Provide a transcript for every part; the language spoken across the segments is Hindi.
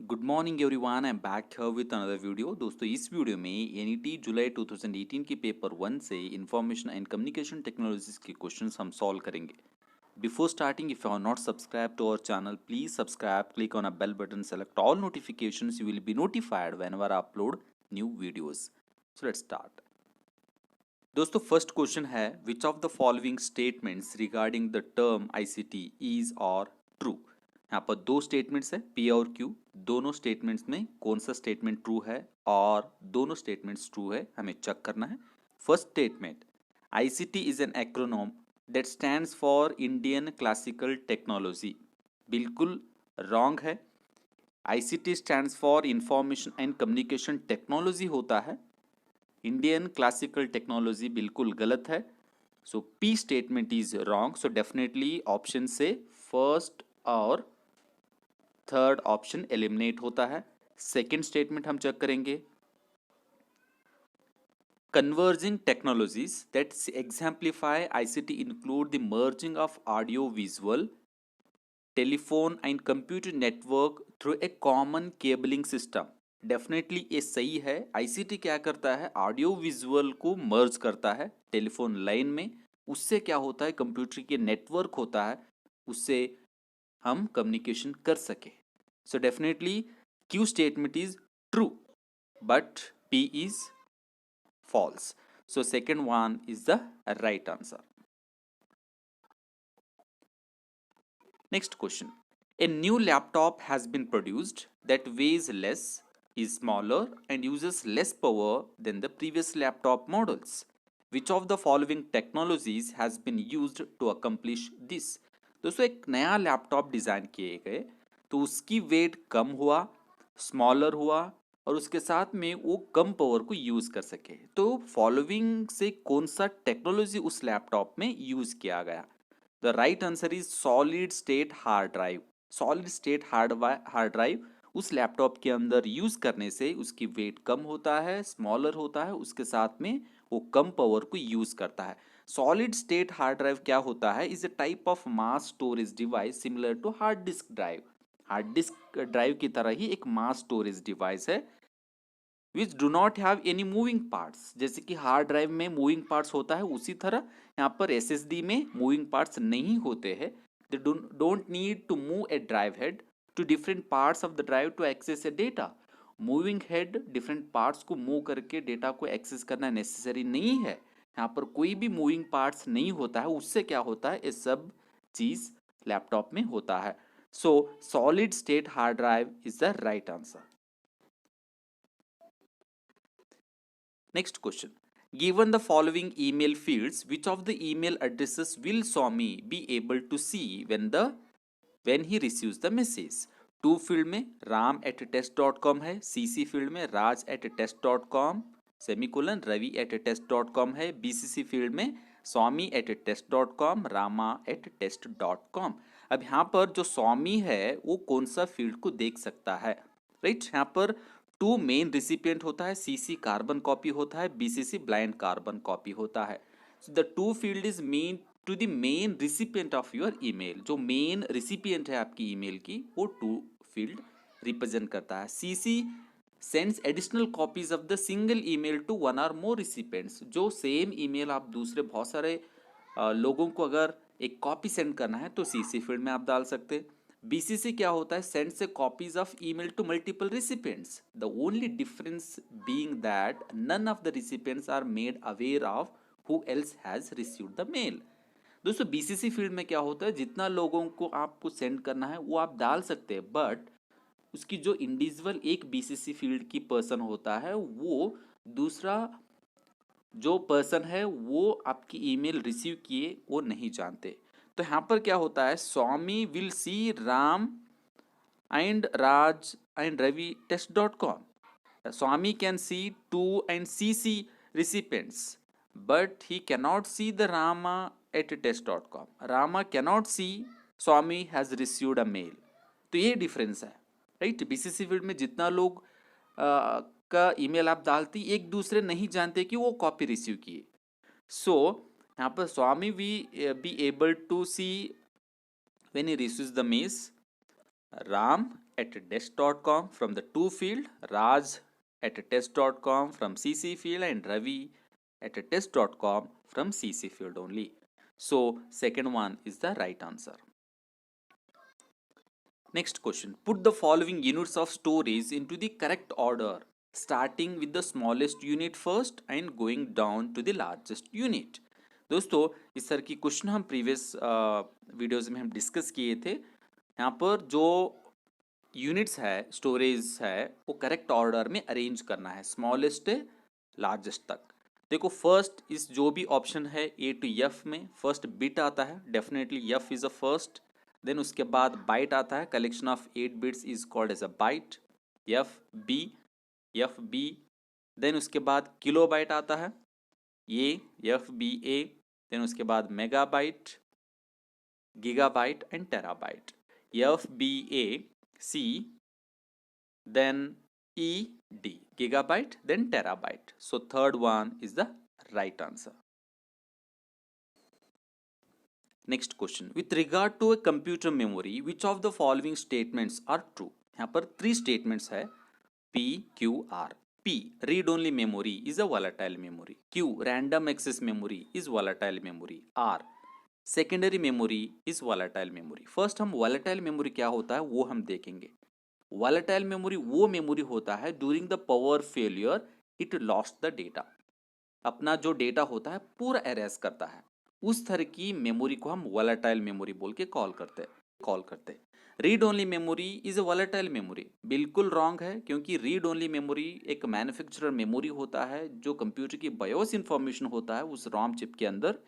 Good morning everyone, I am back here with another video. दोस्तों इस वीडियो में एनईटी जुलाई 2018 की पेपर 1 से इंफॉर्मेशन एंड कम्युनिकेशन टेक्नोलॉजीज के क्वेश्चंस हम सॉल्व करेंगे। Before starting, if you are not subscribe to our channel, please subscribe, click on a bell button, select all notifications, you will be notified whenever I upload new videos. So let's start. दोस्तों फर्स्ट क्वेश्चन है, which of the following statements regarding the term ICT is are true. यहाँ पर दो स्टेटमेंट्स है, पी और क्यू। दोनों स्टेटमेंट्स में कौन सा स्टेटमेंट ट्रू है और दोनों स्टेटमेंट्स ट्रू है हमें चेक करना है। First statement, ICT is an acronym that stands for Indian classical technology, बिल्कुल रॉन्ग है। ICT stands for information and communication technology होता है, इंडियन क्लासिकल टेक्नोलॉजी बिल्कुल गलत है। So P statement is wrong. So definitely option से फर्स्ट और थर्ड ऑप्शन एलिमिनेट होता है। सेकेंड स्टेटमेंट हम चेक करेंगे, converging technologies that exemplify ICT include the merging of audio visual, telephone and computer network through a common cabling system। Definitely ये सही है। आईसीटी क्या करता है, ऑडियो विजुअल को मर्ज करता है टेलीफोन लाइन में। उससे क्या होता है, कंप्यूटर के नेटवर्क होता है, उससे हम कम्युनिकेशन कर सके। So definitely Q statement is true but P is false. So second one is the right answer. Next question. A new laptop has been produced that weighs less, is smaller and uses less power than the previous laptop models. Which of the following technologies has been used to accomplish this? दोस्तों एक नया लैपटॉप डिज़ाइन किए गए तो उसकी वेट कम हुआ, स्मॉलर हुआ और उसके साथ में वो कम पावर को यूज़ कर सके। तो फॉलोइंग से कौन सा टेक्नोलॉजी उस लैपटॉप में यूज़ किया गया? The right answer is solid state hard drive. Solid state hard drive उस लैपटॉप के अंदर यूज़ करने से उसकी वेट कम होता है, स्मॉलर होता है, उसके साथ में वो कम पावर को यूज़ करता है। सॉलिड स्टेट हार्ड ड्राइव क्या होता है, is a type of mass storage device similar to hard disk drive. Hard disk drive की तरह ही एक मास स्टोरेज डिवाइस है which do not have any moving parts. जैसे कि हार्ड ड्राइव में मूविंग पार्ट्स होता है, उसी तरह यहाँ पर एसएसडी में मूविंग पार्ट्स नहीं होते हैं। They don't need to move a drive head to different parts of the drive to access a data. Moving head different parts को मूव करके डेटा को एक्सेस करना नेसेसरी नहीं है। यहाँ पर कोई भी मूविंग पार्ट्स नहीं होता है, उससे क्या होता है, ये सब चीज लैपटॉप में होता है। सो solid state hard drive is the right answer. Next question. Given the following email fields, which of the email addresses will Swami be able to see when he receives the message? To field में ram@test.com है, सीसी फील्ड में raj@test.com, सेमीकोलन ravi@test.com है, बीसीसी फील्ड में swami@test.com, rama@test.com। अब यहाँ पर जो स्वामी है वो कौन सा फील्ड को देख सकता है, राइट? यहाँ पर टू मेन रिसिपिएंट होता है, सीसी कार्बन कॉपी होता है, बीसीसी ब्लाइंड कार्बन कॉपी होता है। So the to field is mean to the main recipient of your email. जो मेन रिसिपिएंट है आपकी ईमेल की, वो टू फील्ड रिप्रेजेंट करता है। CC sends additional copies of the single email to one or more रिसिपिएंट्स। जो सेम ईमेल आप दूसरे बहुत सारे लोगों को अगर एक कॉपी सेंड करना है तो सीसी फील्ड में आप डाल सकते हैं। बीसीसी क्या होता है, sends a copies of email to multiple recipients, the only difference being that none of the recipients are made aware of who else has received the mail. दोस्तों बीसीसी फील्ड में क्या होता है, जितना लोगों को आपको सेंड करना है वो आप डाल सकते हैं, बट उसकी जो इंडिविजुअल एक बीसीसी फील्ड की पर्सन होता है, वो दूसरा जो पर्सन है वो आपकी ईमेल रिसीव किए वो नहीं जानते। तो यहाँ पर क्या होता है, Swami will see Ram and Raj and Ravi test.com. Swami can see 2 and CC recipients, but he cannot see the Rama at test.com. Rama cannot see Swami has received a mail. तो ये डिफरेंस है, राइट? बीसीसी फील्ड में जितना लोग का ईमेल आप डालते, एक दूसरे नहीं जानते कि वो कॉपी रिसीव किए। सो यहाँ पर Swami we be able to see when he receives the mail, Ram at desk.com from the to field, Raj at test.com from CC field, and Ravi at test.com from CC field only. So second one is the right answer. Next question. Put the following units of storage into the correct order, starting with the smallest unit first and going down to the largest unit. दोस्तों इस तरह की क्वेश्चन हम प्रीवियस वीडियोस में हम डिस्कस किए थे. यहाँ पर जो यूनिट्स है स्टोरेज है वो करेक्ट ऑर्डर में अरेंज करना है, स्मॉलेस्ट लार्जेस्ट तक. देखो फर्स्ट इस जो भी ऑप्शन है ए टू एफ में फर्स्ट बिट आता है, definitely F is a first. Then उसके बाद बाइट आता है, collection of 8 bits is called as a byte, F B. Then उसके बाद किलो बाइट आता है, ये एफ बी ए. देन उसके बाद megabyte, gigabyte and terabyte, F B A C, then ED, gigabyte, then terabyte. So third one is the right answer. Next question. With regard to a computer memory, which of the following statements are true? यहाँ पर 3 statements है, P, Q, R. P, read only memory is a volatile memory. Q, random access memory is volatile memory. R, secondary memory is volatile memory. First हम volatile memory क्या होता है वो हम देखेंगे. वॉलेटाइल मेमोरी वो मेमोरी होता है during the power failure it lost the data, अपना जो डेटा होता है पूरा एरेज करता है, उस तरह की मेमोरी को हम वॉलेटाइल मेमोरी बोल के कॉल करते. Read only memory is a volatile memory, बिल्कुल रॉन्ग है, क्योंकि रीड ओनली मेमोरी एक मैन्युफैक्चरर मेमोरी होता है जो कंप्यूटर की बायोस इंफॉर्मेशन होता है उस रॉम चिप के अंदर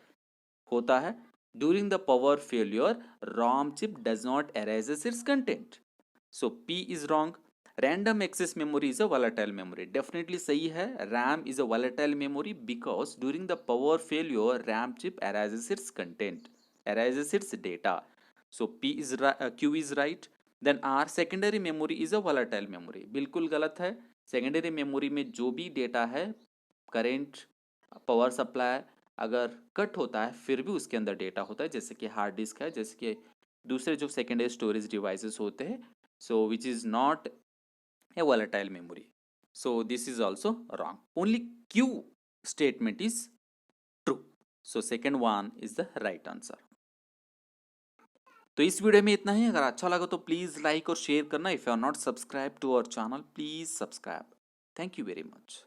होता है. During the power failure ROM chip does not erases its content. So P is wrong. Random access memory is a volatile memory. Definitely सही है. RAM is a volatile memory because during the power failure, RAM chip erases its content, erases its data. So Q is right. Then R, secondary memory is a volatile memory. बिल्कुल गलत है. Secondary memory में जो भी डेटा है, करंट, पावर सप्लाई अगर कट होता है फिर भी उसके अंदर डेटा होता है, जैसे कि हार्ड डिस्क है, जैसे कि दूसरे जो सेकेंडरी स्टोरेज डिवाइसेस होते हैं, so which is not a volatile memory. So this is also wrong. Only Q statement is true. So second one is the right answer. तो इस वीडियो में इतना ही. अगर अच्छा लगा तो प्लीज लाइक और शेयर करना. If you are not subscribe to our channel please subscribe. Thank you very much.